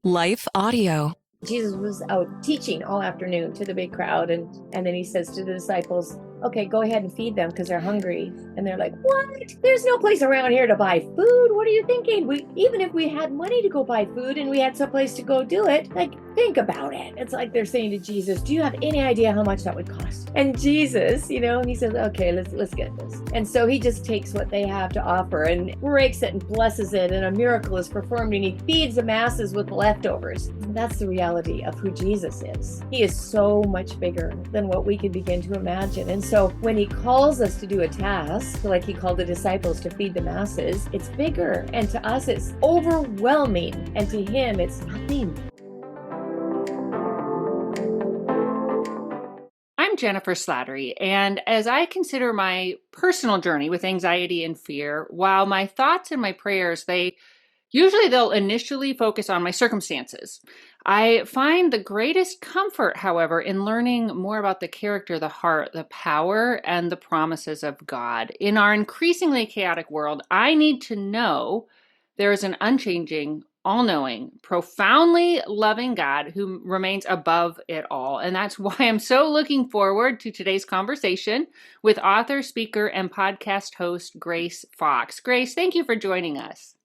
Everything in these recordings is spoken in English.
Life Audio. Jesus was out teaching all afternoon to the big crowd, and then he says to the disciples, okay, go ahead and feed them because they're hungry. And they're like, what? There's no place around here to buy food. What are you thinking? We even if we had money to go buy food and we had someplace to go do it, like, think about it. It's like they're saying to Jesus, do you have any idea how much that would cost? And Jesus, he says, okay, let's get this. And so he just takes what they have to offer and breaks it and blesses it, and a miracle is performed, and he feeds the masses with leftovers. That's the reality of who Jesus is. He is so much bigger than what we can begin to imagine. And so when he calls us to do a task, like he called the disciples to feed the masses, it's bigger. And to us, it's overwhelming. And to him, it's nothing. I'm Jennifer Slattery, and as I consider my personal journey with anxiety and fear, while my thoughts and my prayers, they'll initially focus on my circumstances. I find the greatest comfort, however, in learning more about the character, the heart, the power, and the promises of God. In our increasingly chaotic world, I need to know there is an unchanging, all-knowing, profoundly loving God who remains above it all. And that's why I'm so looking forward to today's conversation with author, speaker, and podcast host Grace Fox. Grace, thank you for joining us.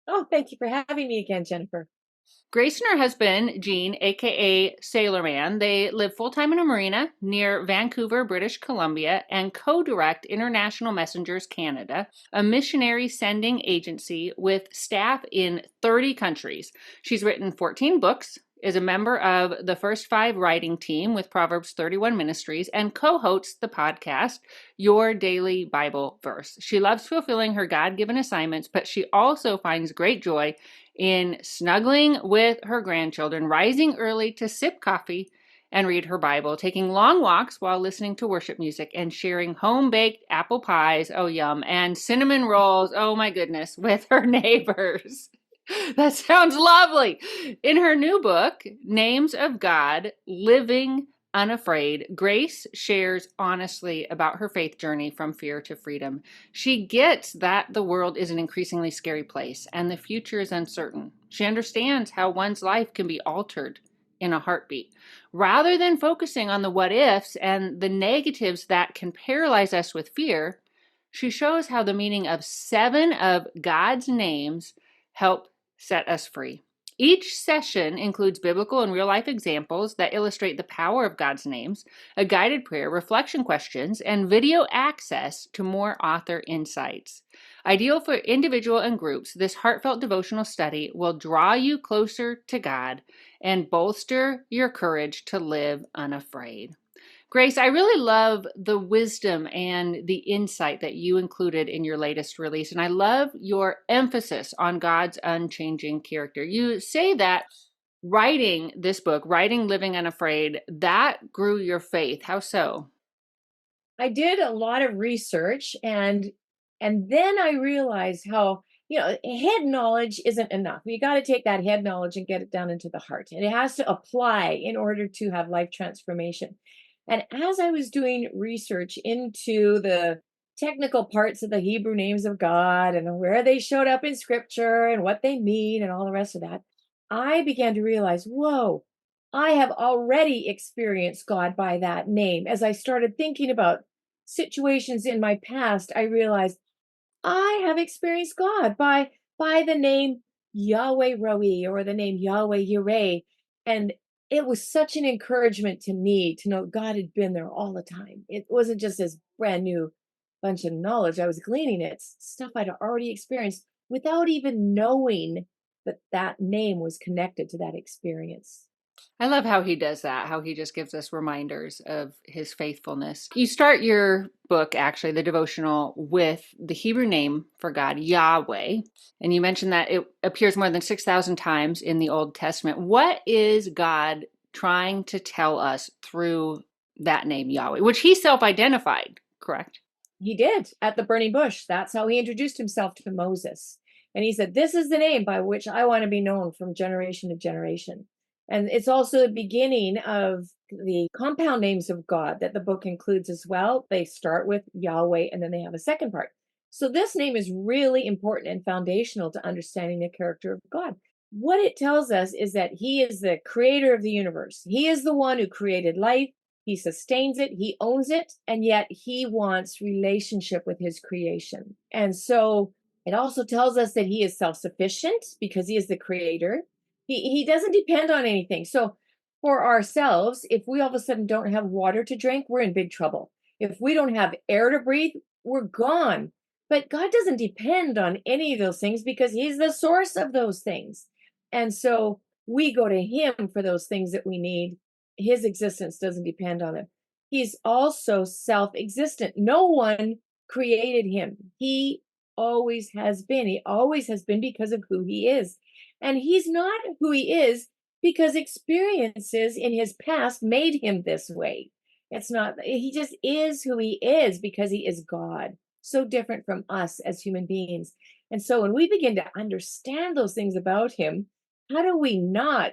Oh, thank you for having me again, Jennifer. Grace and her husband, Gene, aka Sailor Man, they live full-time in a marina near Vancouver, British Columbia, and co-direct International Messengers Canada, a missionary sending agency with staff in 30 countries. She's written 14 books, is a member of the First Five writing team with Proverbs 31 Ministries, and co-hosts the podcast, Your Daily Bible Verse. She loves fulfilling her God-given assignments, but she also finds great joy in snuggling with her grandchildren, rising early to sip coffee and read her Bible, taking long walks while listening to worship music, and sharing home-baked apple pies, oh yum, and cinnamon rolls, oh my goodness, with her neighbors. That sounds lovely. In her new book, Names of God, Living Unafraid, Grace shares honestly about her faith journey from fear to freedom. She gets that the world is an increasingly scary place and the future is uncertain. She understands how one's life can be altered in a heartbeat. Rather than focusing on the what ifs and the negatives that can paralyze us with fear, she shows how the meaning of 7 of God's names help set us free. Each session includes biblical and real-life examples that illustrate the power of God's names, a guided prayer, reflection questions, and video access to more author insights. Ideal for individual and groups, this heartfelt devotional study will draw you closer to God and bolster your courage to live unafraid. Grace, I really love the wisdom and the insight that you included in your latest release, and I love your emphasis on God's unchanging character. You say that writing this book, writing Living Unafraid, that grew your faith. How so? I did a lot of research, and then I realized how, head knowledge isn't enough. You got to take that head knowledge and get it down into the heart. And it has to apply in order to have life transformation. And as I was doing research into the technical parts of the Hebrew names of God and where they showed up in scripture and what they mean and all the rest of that, I began to realize, whoa, I have already experienced God by that name. As I started thinking about situations in my past, I realized I have experienced God by the name Yahweh Roi, or the name Yahweh Yireh. And it was such an encouragement to me to know God had been there all the time. It wasn't just this brand new bunch of knowledge I was gleaning. It's stuff I'd already experienced without even knowing that that name was connected to that experience. I love how he does that, how he just gives us reminders of his faithfulness. You start your book, actually, the devotional, with the Hebrew name for God, Yahweh. And you mentioned that it appears more than 6,000 times in the Old Testament. What is God trying to tell us through that name, Yahweh, which he self-identified, correct? He did at the burning bush. That's how he introduced himself to Moses. And he said, this is the name by which I want to be known from generation to generation. And it's also the beginning of the compound names of God that the book includes as well. They start with Yahweh and then they have a second part. So this name is really important and foundational to understanding the character of God. what it tells us is that he is the creator of the universe. He is the one who created life. He sustains it, he owns it, and yet he wants relationship with his creation. And so it also tells us that he is self-sufficient because he is the creator. He doesn't depend on anything. So for ourselves, if we all of a sudden don't have water to drink, we're in big trouble. If we don't have air to breathe, we're gone. But God doesn't depend on any of those things because he's the source of those things. And so we go to him for those things that we need. His existence doesn't depend on it. He's also self existent. No one created him. He always has been. He always has been because of who he is. And he's not who he is because experiences in his past made him this way. It's not, he just is who he is because he is God. So different from us as human beings. And so when we begin to understand those things about him, how do we not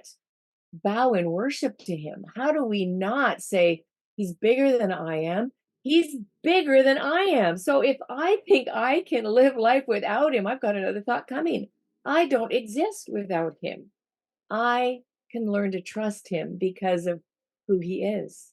bow in worship to him? How do we not say, he's bigger than I am? He's bigger than I am. So if I think I can live life without him, I've got another thought coming. I don't exist without him. I can learn to trust him because of who he is.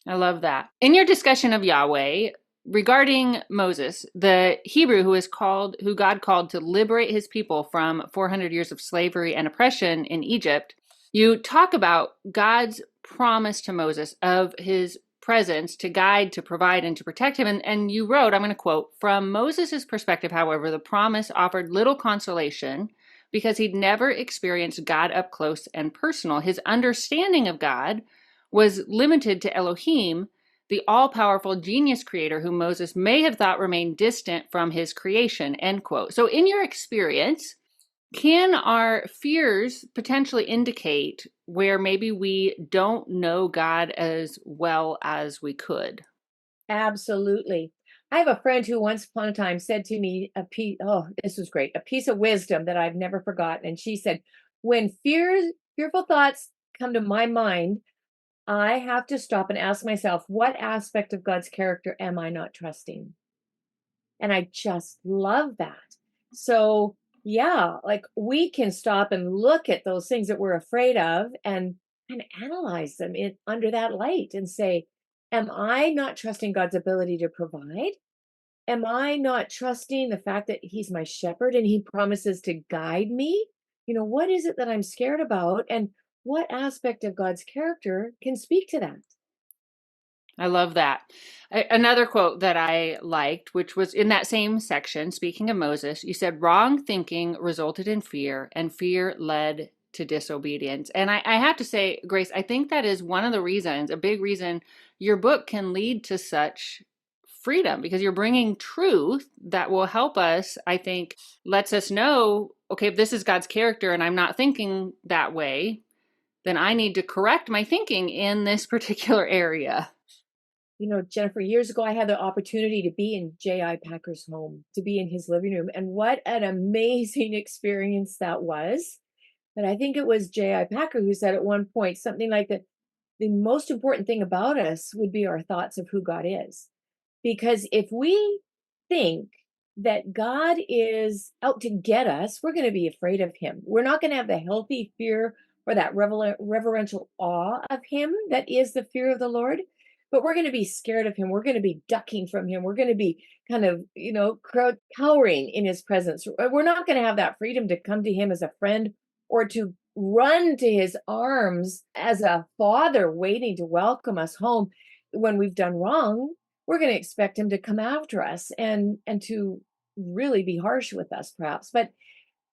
I love that. In your discussion of Yahweh, regarding Moses, the Hebrew who God called to liberate his people from 400 years of slavery and oppression in Egypt, you talk about God's promise to Moses of his presence to guide, to provide, and to protect him. And you wrote, I'm going to quote, from Moses' perspective, however, the promise offered little consolation because he'd never experienced God up close and personal. His understanding of God was limited to Elohim, the all-powerful genius creator who Moses may have thought remained distant from his creation, end quote. So in your experience, can our fears potentially indicate where maybe we don't know God as well as we could? Absolutely. I have a friend who once upon a time said to me oh, this was great, a piece of wisdom that I've never forgotten. And she said, when fearful thoughts come to my mind, I have to stop and ask myself, what aspect of God's character am I not trusting? And I just love that. So, yeah, like we can stop and look at those things that we're afraid of and analyze them under that light and say, am I not trusting God's ability to provide? Am I not trusting the fact that he's my shepherd and he promises to guide me? What is it that I'm scared about? And what aspect of God's character can speak to that? I love that. Another quote that I liked, which was in that same section, speaking of Moses, you said, wrong thinking resulted in fear, and fear led to disobedience. And I have to say, Grace, I think that is one of the reasons, a big reason your book can lead to such freedom because you're bringing truth that will help us, I think, lets us know, okay, if this is God's character and I'm not thinking that way, then I need to correct my thinking in this particular area. Jennifer, years ago, I had the opportunity to be in J.I. Packer's home, to be in his living room. And what an amazing experience that was. But I think it was J.I. Packer who said at one point something like that the most important thing about us would be our thoughts of who God is. Because if we think that God is out to get us, we're going to be afraid of him. We're not going to have the healthy fear or that reverential awe of him that is the fear of the Lord. But we're going to be scared of him. We're going to be ducking from him. We're going to be kind of, cowering in his presence. We're not going to have that freedom to come to him as a friend or to run to his arms as a father waiting to welcome us home when we've done wrong. We're going to expect him to come after us and to really be harsh with us perhaps. But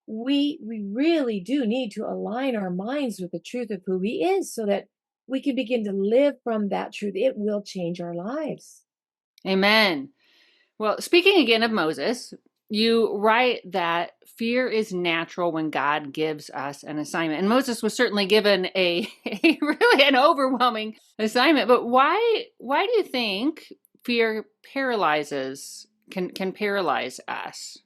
we really do need to align our minds with the truth of who he is so that we can begin to live from that truth. It will change our lives. Amen. Well, speaking again of Moses, you write that fear is natural when God gives us an assignment. And Moses was certainly given a really an overwhelming assignment. But why do you think fear can paralyze us?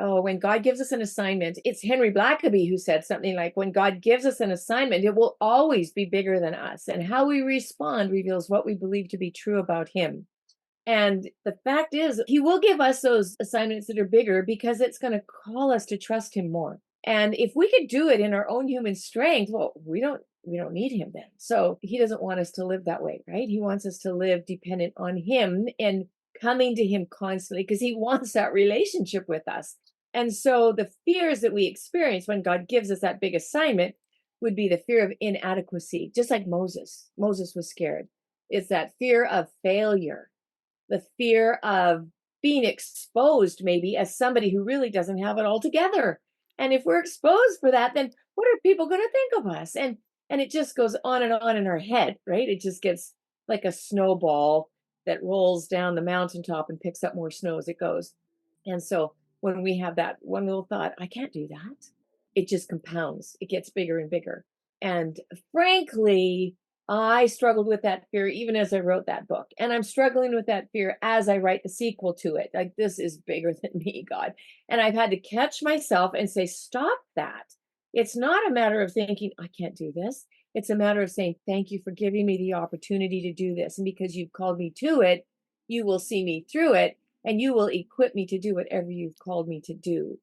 Oh, when God gives us an assignment, it's Henry Blackaby who said something like, when God gives us an assignment, it will always be bigger than us. And how we respond reveals what we believe to be true about him. And the fact is, he will give us those assignments that are bigger because it's going to call us to trust him more. And if we could do it in our own human strength, well, we don't need him then. So he doesn't want us to live that way, right? He wants us to live dependent on him and coming to him constantly because he wants that relationship with us. And so the fears that we experience when God gives us that big assignment would be the fear of inadequacy, just like Moses. Moses was scared. It's that fear of failure, the fear of being exposed maybe as somebody who really doesn't have it all together. And if we're exposed for that, then what are people going to think of us? And it just goes on and on in our head, right? It just gets like a snowball that rolls down the mountaintop and picks up more snow as it goes. And so when we have that one little thought, I can't do that, it just compounds. It gets bigger and bigger. And frankly, I struggled with that fear even as I wrote that book. And I'm struggling with that fear as I write the sequel to it. Like, this is bigger than me, God. And I've had to catch myself and say, stop that. It's not a matter of thinking, I can't do this. It's a matter of saying, thank you for giving me the opportunity to do this. And because you've called me to it, you will see me through it and you will equip me to do whatever you've called me to do.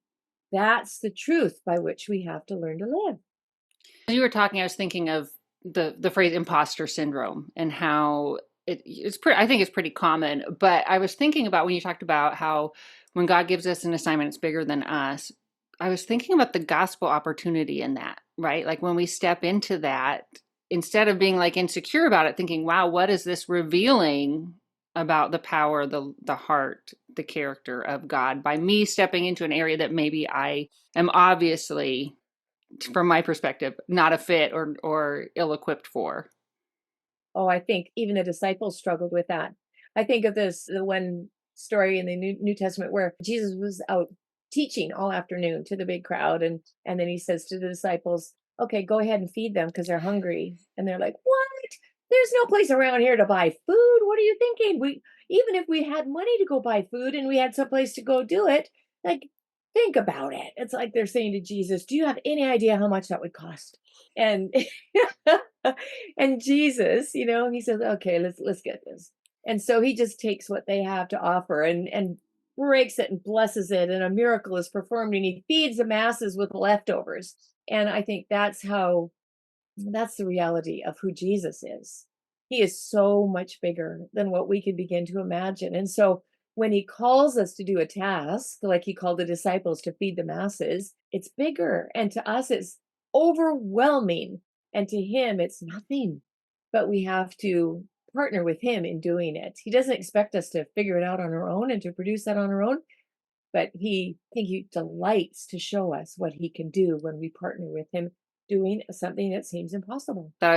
That's the truth by which we have to learn to live. As you were talking, I was thinking of the phrase imposter syndrome and how it's pretty, I think it's pretty common. But I was thinking about when you talked about how when God gives us an assignment, it's bigger than us. I was thinking about the gospel opportunity in that, right? Like when we step into that, instead of being like insecure about it, thinking, wow, what is this revealing about the power, the heart, the character of God by me stepping into an area that maybe I am obviously, from my perspective, not a fit or ill-equipped for. Oh, I think even the disciples struggled with that. I think of the one story in the New Testament where Jesus was out teaching all afternoon to the big crowd, and then he says to the disciples, "Okay, go ahead and feed them because they're hungry." And they're like, "What? There's no place around here to buy food. What are you thinking? We even if we had money to go buy food and we had some place to go do it, like think about it." It's like they're saying to Jesus, "Do you have any idea how much that would cost?" And and Jesus, he says, "Okay, let's get this." And so he just takes what they have to offer and breaks it and blesses it, and a miracle is performed, and he feeds the masses with leftovers. And I think that's the reality of who Jesus is. He is so much bigger than what we can begin to imagine. And so when he calls us to do a task, like he called the disciples to feed the masses, it's bigger. And to us, it's overwhelming. And to him, it's nothing. But we have to partner with him in doing it. He doesn't expect us to figure it out on our own and to produce that on our own. But I think he delights to show us what he can do when we partner with him doing something that seems impossible. That I